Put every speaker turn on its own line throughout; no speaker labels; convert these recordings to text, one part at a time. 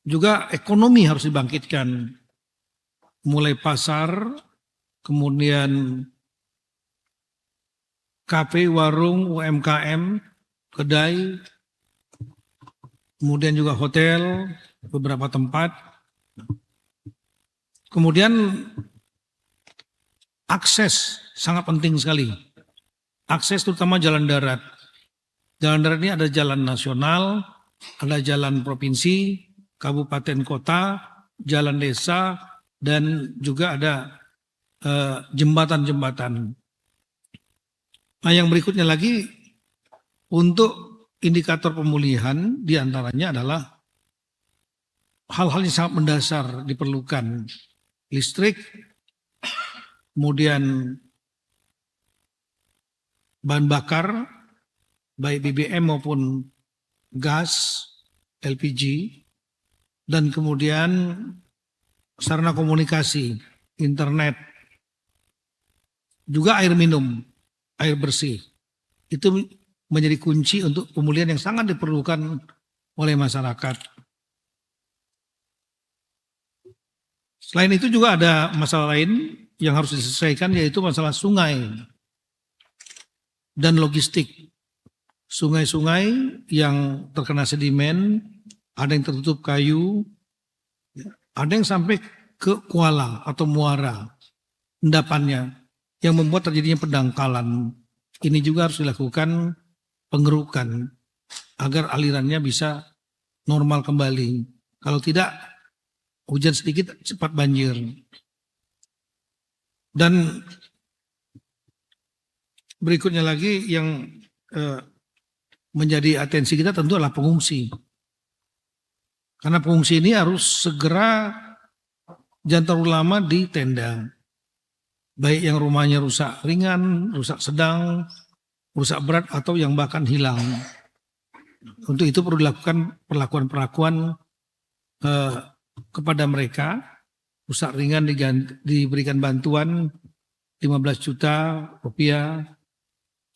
Juga ekonomi harus dibangkitkan, mulai pasar, kemudian kafe, warung, UMKM, kedai, kemudian juga hotel, beberapa tempat. Kemudian akses sangat penting sekali. Akses terutama jalan darat. Jalan darat ini ada jalan nasional, ada jalan provinsi, kabupaten kota, jalan desa, dan juga ada jembatan-jembatan. Nah, yang berikutnya lagi untuk indikator pemulihan diantaranya adalah hal-hal yang sangat mendasar diperlukan. Listrik, kemudian bahan bakar, baik BBM maupun gas, LPG, dan kemudian sarana komunikasi, internet, juga air minum, air bersih. Itu menjadi kunci untuk pemulihan yang sangat diperlukan oleh masyarakat. Selain itu juga ada masalah lain yang harus diselesaikan, yaitu masalah sungai dan logistik. Sungai-sungai yang terkena sedimen, ada yang tertutup kayu, ada yang sampai ke kuala atau muara endapannya, yang membuat terjadinya pendangkalan. Ini juga harus dilakukan pengerukan agar alirannya bisa normal kembali. Kalau tidak, hujan sedikit cepat banjir. Dan berikutnya lagi yang menjadi atensi kita tentu adalah pengungsi. Karena pengungsi ini harus segera jangan terlalu lama di tenda. Baik yang rumahnya rusak ringan, rusak sedang, rusak berat, atau yang bahkan hilang. Untuk itu perlu dilakukan perlakuan-perlakuan kepada mereka. Rusak ringan diberikan bantuan 15 juta rupiah,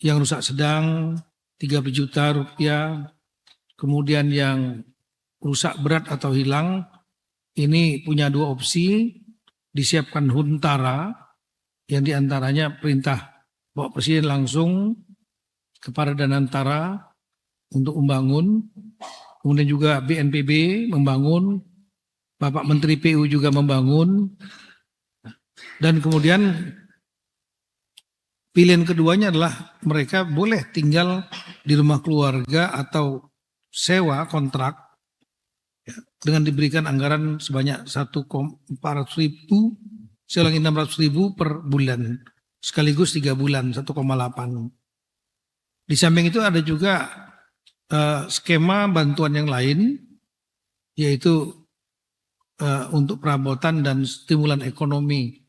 yang rusak sedang 30 juta rupiah, kemudian yang rusak berat atau hilang ini punya dua opsi, disiapkan huntara yang diantaranya perintah Bapak Presiden langsung kepada Danantara untuk membangun, kemudian juga BNPB membangun, Bapak Menteri PU juga membangun, dan kemudian pilihan keduanya adalah mereka boleh tinggal di rumah keluarga atau sewa kontrak dengan diberikan anggaran sebanyak 1.400.000, saya ulangi 600.000 per bulan, sekaligus 3 bulan 1,8. Di samping itu ada juga skema bantuan yang lain, yaitu untuk perabotan dan stimulan ekonomi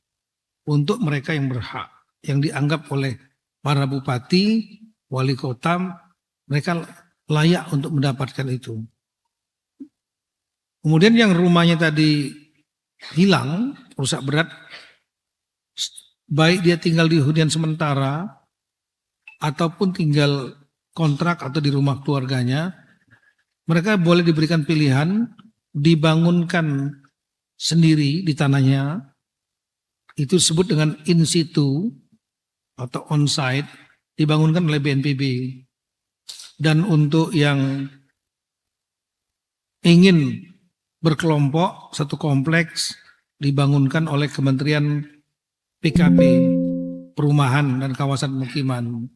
untuk mereka yang berhak, yang dianggap oleh para bupati, wali kota, mereka layak untuk mendapatkan itu. Kemudian yang rumahnya tadi hilang, rusak berat, baik dia tinggal di hunian sementara ataupun tinggal kontrak atau di rumah keluarganya, mereka boleh diberikan pilihan dibangunkan sendiri di tanahnya, itu disebut dengan in situ atau on site, dibangunkan oleh BNPB. Dan untuk yang ingin berkelompok satu kompleks, dibangunkan oleh Kementerian PKP, Perumahan dan Kawasan Pemukiman.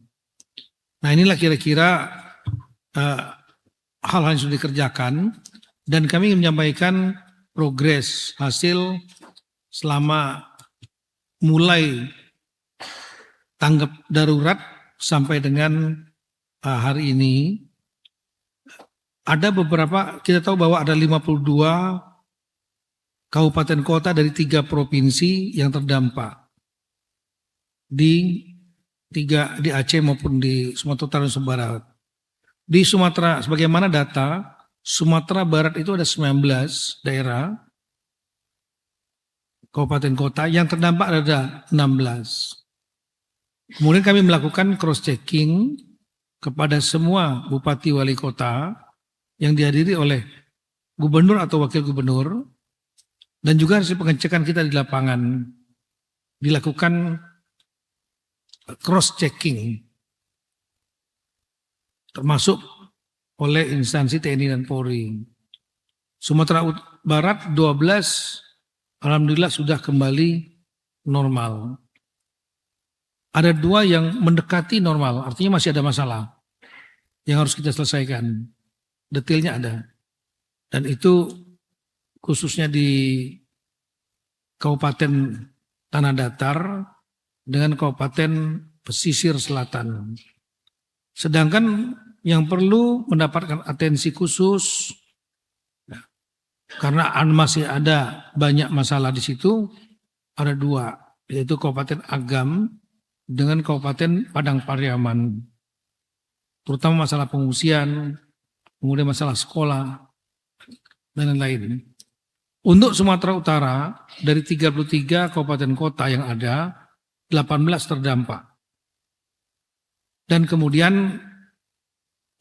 Nah, inilah kira-kira hal-hal yang sudah dikerjakan, dan kami ingin menyampaikan progres hasil selama mulai tanggap darurat sampai dengan hari ini. Ada beberapa, kita tahu bahwa ada 52 kabupaten kota dari 3 provinsi yang terdampak di Aceh maupun di Sumatera Utara dan Sumatera Barat. Di Sumatera, sebagaimana data, Sumatera Barat itu ada 19 daerah kabupaten kota, yang terdampak ada 16. Kemudian kami melakukan cross checking kepada semua bupati wali kota yang dihadiri oleh gubernur atau wakil gubernur, dan juga hasil pengecekan kita di lapangan dilakukan cross checking, termasuk oleh instansi TNI dan Polri. Sumatera Barat 12, alhamdulillah sudah kembali normal. Ada 2 yang mendekati normal, artinya masih ada masalah yang harus kita selesaikan. Detailnya ada. Dan itu khususnya di Kabupaten Tanah Datar dengan Kabupaten Pesisir Selatan. Sedangkan yang perlu mendapatkan atensi khusus, karena masih ada banyak masalah di situ, ada 2, yaitu Kabupaten Agam dengan Kabupaten Padang Pariaman. Terutama masalah pengungsian, kemudian masalah sekolah, dan lain-lain. Untuk Sumatera Utara, dari 33 kabupaten kota yang ada, 18 terdampak. Dan kemudian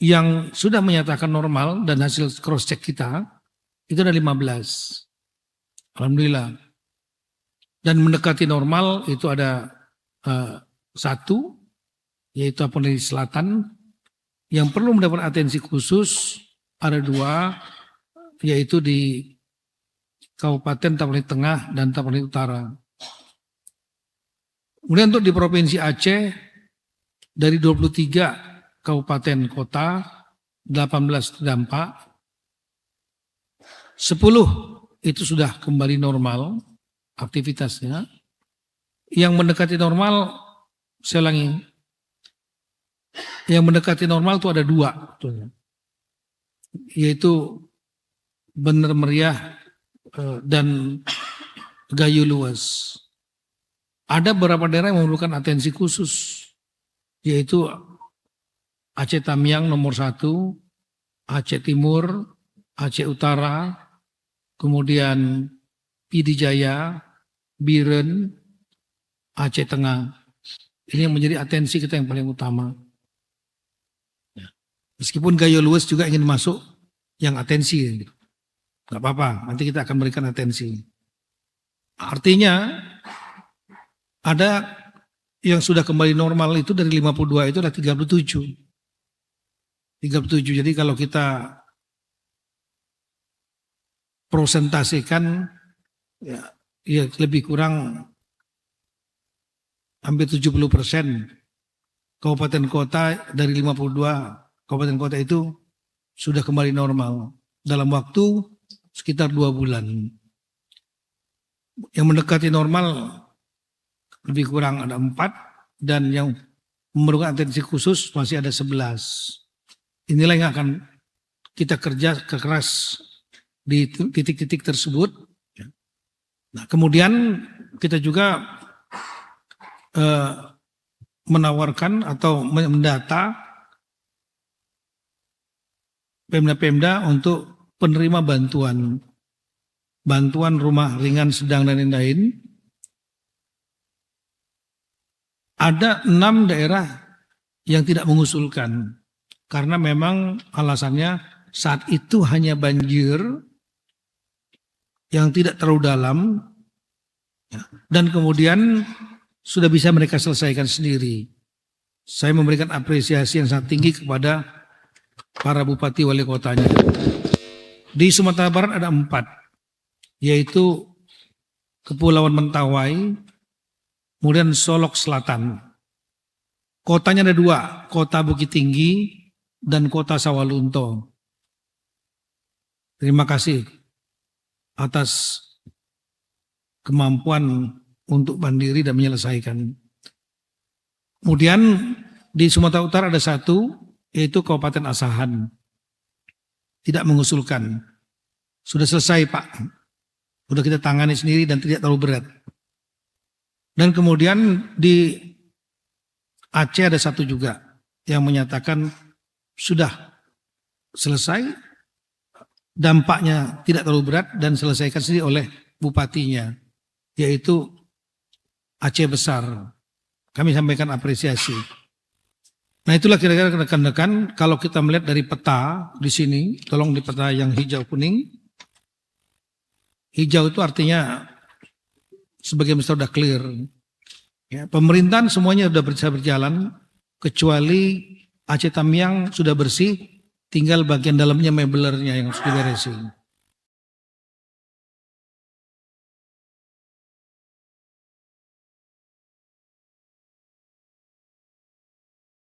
yang sudah menyatakan normal dan hasil cross check kita, itu ada 15. Alhamdulillah. Dan mendekati normal itu ada 1, yaitu Apalagi Selatan. Yang perlu mendapat atensi khusus ada 2, yaitu di Kabupaten Tapanuli Tengah dan Tapanuli Utara. Kemudian untuk di Provinsi Aceh, dari 23 kabupaten kota, 18 terdampak, 10 itu sudah kembali normal aktivitasnya. Yang mendekati normal, saya ulangi, yang mendekati normal itu ada 2, yaitu Bener Meriah dan Gayo Luas. Ada beberapa daerah yang memerlukan atensi khusus, yaitu Aceh Tamiang nomor 1, Aceh Timur, Aceh Utara, kemudian Pidi Jaya, Biren, Aceh Tengah. Ini yang menjadi atensi kita yang paling utama. Meskipun Gayo Luas juga ingin masuk yang atensi, nggak apa-apa, nanti kita akan berikan atensi. Artinya ada yang sudah kembali normal itu dari 52 itu ada 37. 37. Jadi kalau kita prosentasikan ya lebih kurang hampir 70% kabupaten kota dari 52 kabupaten kota itu sudah kembali normal dalam waktu sekitar 2 bulan. Yang mendekati normal lebih kurang ada 4, dan yang memerlukan atensi khusus masih ada 11. Inilah yang akan kita kerja keras di titik-titik tersebut. Nah, kemudian kita juga menawarkan atau mendata Pemda-Pemda untuk penerima bantuan rumah ringan, sedang, dan lain-lain. Ada 6 daerah yang tidak mengusulkan karena memang alasannya saat itu hanya banjir yang tidak terlalu dalam, dan kemudian sudah bisa mereka selesaikan sendiri. Saya memberikan apresiasi yang sangat tinggi kepada para bupati wali kotanya. Di Sumatera Barat ada 4, yaitu Kepulauan Mentawai, kemudian Solok Selatan. Kotanya ada 2, Kota Bukit Tinggi dan Kota Sawalunto. Terima kasih atas kemampuan untuk mandiri dan menyelesaikan. Kemudian di Sumatera Utara ada 1, yaitu Kabupaten Asahan. Tidak mengusulkan. Sudah selesai, Pak. Sudah kita tangani sendiri dan tidak terlalu berat. Dan kemudian di Aceh ada 1 juga yang menyatakan sudah selesai, dampaknya tidak terlalu berat dan selesaikan sendiri oleh bupatinya, yaitu Aceh Besar. Kami sampaikan apresiasi. Nah, itulah kira-kira rekan-rekan, kalau kita melihat dari peta di sini, tolong di peta yang hijau kuning, Hijau itu artinya sebagian besar sudah clear. Ya, pemerintahan semuanya sudah bisa berjalan kecuali Aceh Tamiang sudah bersih, tinggal bagian dalamnya mebelernya yang harus diberesin.